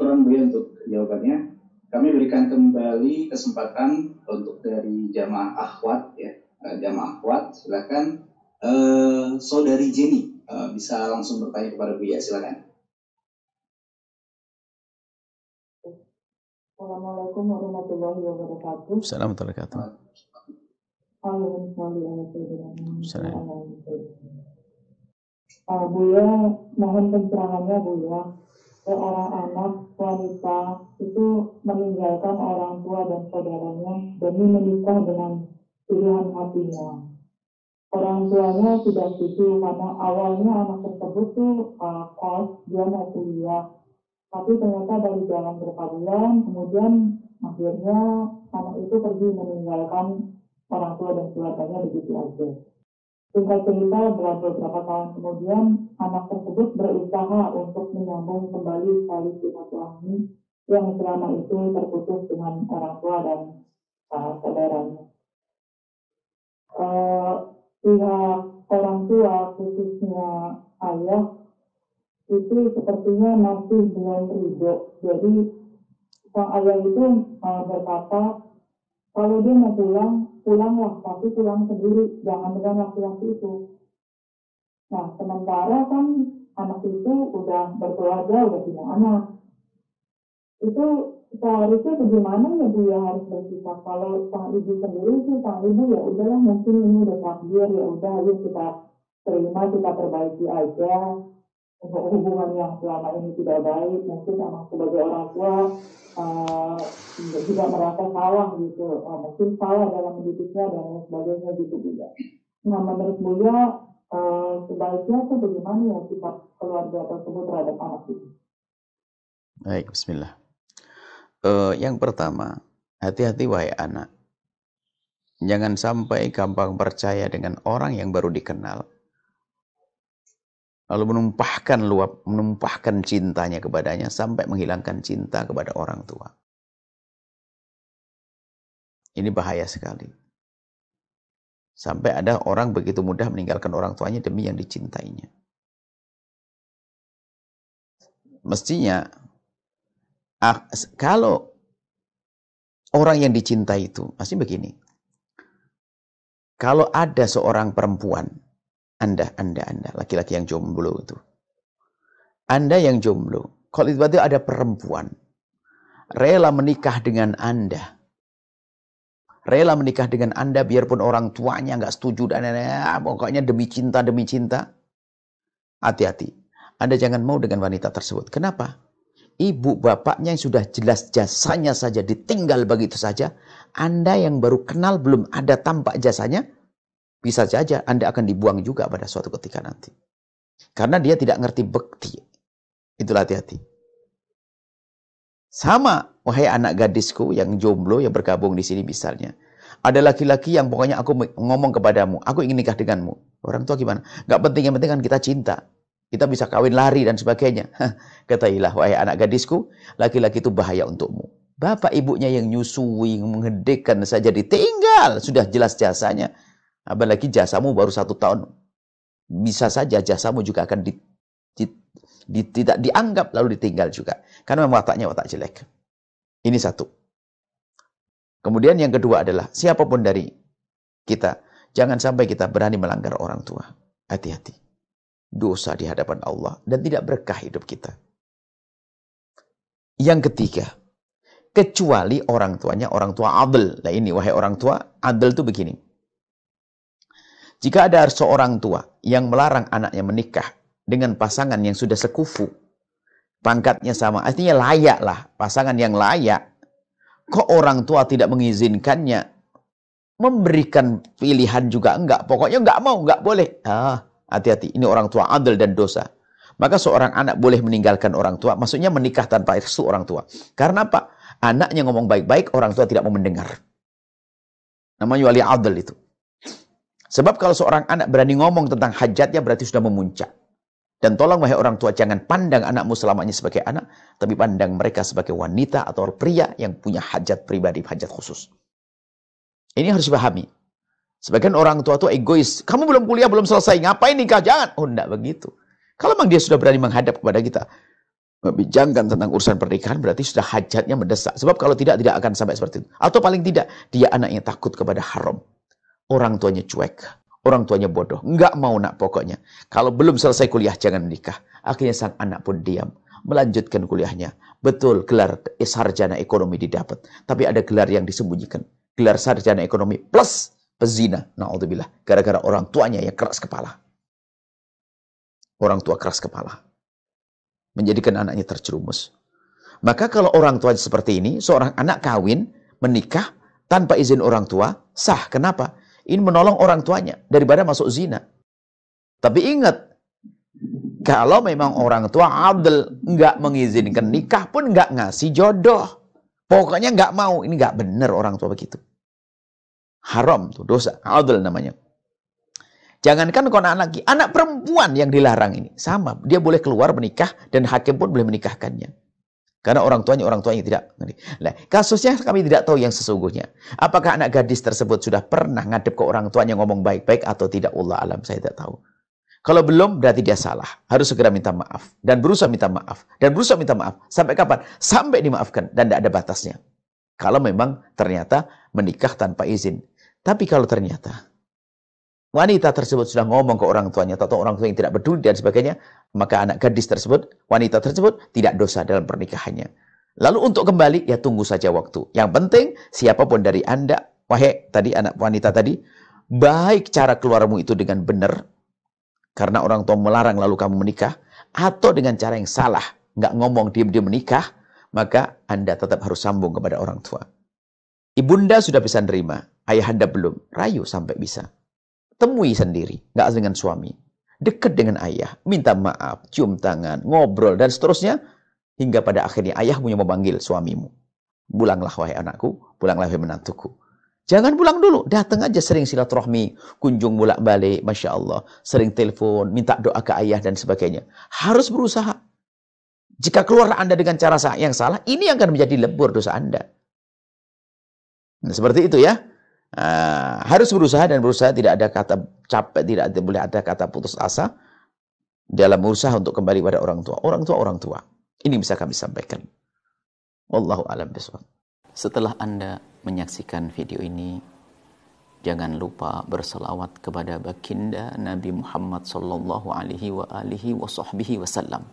Syukuran Bu ya untuk jawabannya. Kami berikan kembali kesempatan untuk dari jamaah akhwat ya. Jamaah akhwat, silakan. Saudari Jenny bisa langsung bertanya kepada Bu ya, silakan. Assalamualaikum warahmatullahi wabarakatuh. Assalamualaikum warahmatullahi wabarakatuh. Buya, mohon pencerahannya Buya. Seorang anak wanita itu meninggalkan orang tua dan saudaranya demi menikah dengan pilihan hatinya. Orang tuanya tidak setuju karena awalnya anak tersebut tuh kos, dia mau kuliah. Tapi ternyata dari jalan berapa bulan, kemudian akhirnya anak itu pergi meninggalkan orang tua dan keluarganya begitu aja. Singkat cerita, beberapa tahun kemudian, anak tersebut berusaha untuk menyambung kembali tali silaturahmi yang selama itu terputus dengan orang tua dan saudaranya. Pihak orang tua, khususnya ayah, itu sepertinya masih belum ridho. Jadi sang ayah itu berkata, kalau dia mau pulang, pulanglah, tapi pulang sendiri, jangan dengan laki-laki itu. Nah, sementara kan anak itu udah berkeluarga, udah punya anak. Itu seharusnya bagaimana ya Bu ya harus bersikap? Kalau sang ibu sendiri sih, sang ibu ya udahlah, mungkin ini udah takdir, ya udah ayo kita terima, kita perbaiki aja. Untuk hubungan yang selama ini tidak baik, mungkin anak sebagai orang tua juga merasa salah gitu, mungkin salah dalam mendidiknya dan lain sebagainya gitu juga. Nah, menurut Buya sebaiknya itu bagaimana ya sikap keluarga tersebut terhadap anak itu? Baik, bismillah. Yang pertama, hati-hati wahai anak. Jangan sampai gampang percaya dengan orang yang baru dikenal. Lalu menumpahkan cintanya kepadanya sampai menghilangkan cinta kepada orang tua. Ini bahaya sekali. Sampai ada orang begitu mudah meninggalkan orang tuanya demi yang dicintainya. Mestinya, kalau orang yang dicintai itu, pasti begini. Kalau ada seorang perempuan, Anda, laki-laki yang jomblo itu. Anda yang jomblo, kalau tiba-tiba ada perempuan, rela menikah dengan Anda. Rela menikah dengan Anda biarpun orang tuanya nggak setuju dan pokoknya demi cinta. Hati-hati. Anda jangan mau dengan wanita tersebut. Kenapa? Ibu bapaknya yang sudah jelas jasanya saja ditinggal begitu saja. Anda yang baru kenal belum ada tampak jasanya. Bisa saja Anda akan dibuang juga pada suatu ketika nanti. Karena dia tidak ngerti bekti. Itulah hati-hati. Sama, wahai anak gadisku yang jomblo yang bergabung di sini misalnya. Ada laki-laki yang pokoknya aku ngomong kepadamu, aku ingin nikah denganmu. Orang tua gimana? Gak penting, yang penting kan kita cinta. Kita bisa kawin lari dan sebagainya. Katailah, wahai anak gadisku, laki-laki itu bahaya untukmu. Bapak ibunya yang nyusui, menggedekan saja ditinggal. Sudah jelas jasanya. Apalagi jasamu baru 1 tahun. Bisa saja jasamu juga akan tidak dianggap lalu ditinggal juga. Karena memang wataknya watak jelek. Ini satu. Kemudian yang kedua adalah siapapun dari kita, jangan sampai kita berani melanggar orang tua. Hati-hati. Dosa di hadapan Allah dan tidak berkah hidup kita. Yang ketiga, kecuali orang tuanya orang tua adil. Nah ini wahai orang tua, adil itu begini. Jika ada seorang tua yang melarang anaknya menikah dengan pasangan yang sudah sekufu, pangkatnya sama, artinya layak lah, pasangan yang layak, kok orang tua tidak mengizinkannya, memberikan pilihan juga enggak, pokoknya enggak mau, enggak boleh. Hati-hati, ini orang tua adil dan dosa. Maka seorang anak boleh meninggalkan orang tua, maksudnya menikah tanpa restu orang tua. Karena apa? Anaknya ngomong baik-baik, orang tua tidak mau mendengar. Namanya wali adil itu. Sebab kalau seorang anak berani ngomong tentang hajatnya berarti sudah memuncak. Dan tolong wahai orang tua, jangan pandang anakmu selamanya sebagai anak, tapi pandang mereka sebagai wanita atau pria yang punya hajat pribadi, hajat khusus. Ini harus dipahami. Sebagian orang tua itu egois. Kamu belum kuliah, belum selesai, ngapain nikah? Jangan. Oh, enggak begitu. Kalau memang dia sudah berani menghadap kepada kita, Membicarakan tentang urusan pernikahan berarti sudah hajatnya mendesak. Sebab kalau tidak akan sampai seperti itu. Atau paling tidak, dia anaknya takut kepada haram. Orang tuanya cuek. Orang tuanya bodoh. Nggak mau nak pokoknya. Kalau belum selesai kuliah, jangan menikah. Akhirnya sang anak pun diam. Melanjutkan kuliahnya. Betul, gelar sarjana ekonomi didapat. Tapi ada gelar yang disembunyikan. Gelar sarjana ekonomi plus pezina. Na'udzubillah. Gara-gara orang tuanya yang keras kepala. Orang tua keras kepala. Menjadikan anaknya terjerumus. Maka kalau orang tua seperti ini, seorang anak kawin, menikah, tanpa izin orang tua, sah. Kenapa? Ini menolong orang tuanya, daripada masuk zina. Tapi ingat, kalau memang orang tua adil, nggak mengizinkan nikah pun nggak ngasih jodoh. Pokoknya nggak mau, ini nggak benar orang tua begitu. Haram tuh, dosa, adil namanya. Jangankan anak perempuan yang dilarang ini. Sama, dia boleh keluar menikah dan hakim pun boleh menikahkannya. Karena orang tuanya tidak. Nah, kasusnya kami tidak tahu yang sesungguhnya. Apakah anak gadis tersebut sudah pernah ngadep ke orang tuanya ngomong baik-baik atau tidak? Allah alam, saya tidak tahu. Kalau belum, berarti dia salah. Harus segera minta maaf. Dan berusaha minta maaf. Dan berusaha minta maaf. Sampai kapan? Sampai dimaafkan. Dan tidak ada batasnya. Kalau memang ternyata menikah tanpa izin. Tapi kalau ternyata wanita tersebut sudah ngomong ke orang tuanya atau orang tua yang tidak peduli dan sebagainya, maka anak gadis tersebut, wanita tersebut tidak dosa dalam pernikahannya. Lalu untuk kembali, ya tunggu saja waktu. Yang penting, siapapun dari Anda, wahai tadi anak wanita tadi, baik cara keluarmu itu dengan benar, karena orang tua melarang lalu kamu menikah, atau dengan cara yang salah, nggak ngomong diam-diam menikah, maka Anda tetap harus sambung kepada orang tua. Ibunda sudah bisa nerima, ayahanda belum, rayu sampai bisa. Temui sendiri, nggak dengan suami. Dekat dengan ayah, minta maaf, cium tangan, ngobrol, dan seterusnya. Hingga pada akhirnya ayahmu yang memanggil suamimu. Pulanglah wahai anakku, pulanglah wahai menantuku. Jangan pulang dulu, datang aja sering silaturahmi, kunjung bolak-balik, Masya Allah. Sering telepon, minta doa ke ayah dan sebagainya. Harus berusaha. Jika keluar Anda dengan cara yang salah, ini akan menjadi lebur dosa Anda. Nah, seperti itu ya. Harus berusaha dan berusaha, tidak ada kata capek, tidak boleh ada kata putus asa dalam berusaha untuk kembali pada orang tua. Orang tua. Ini bisa kami sampaikan. Wallahu a'lam bishawab. Setelah Anda menyaksikan video ini, jangan lupa berselawat kepada baginda Nabi Muhammad sallallahu alaihi wa alihi wa sahbihi wasallam.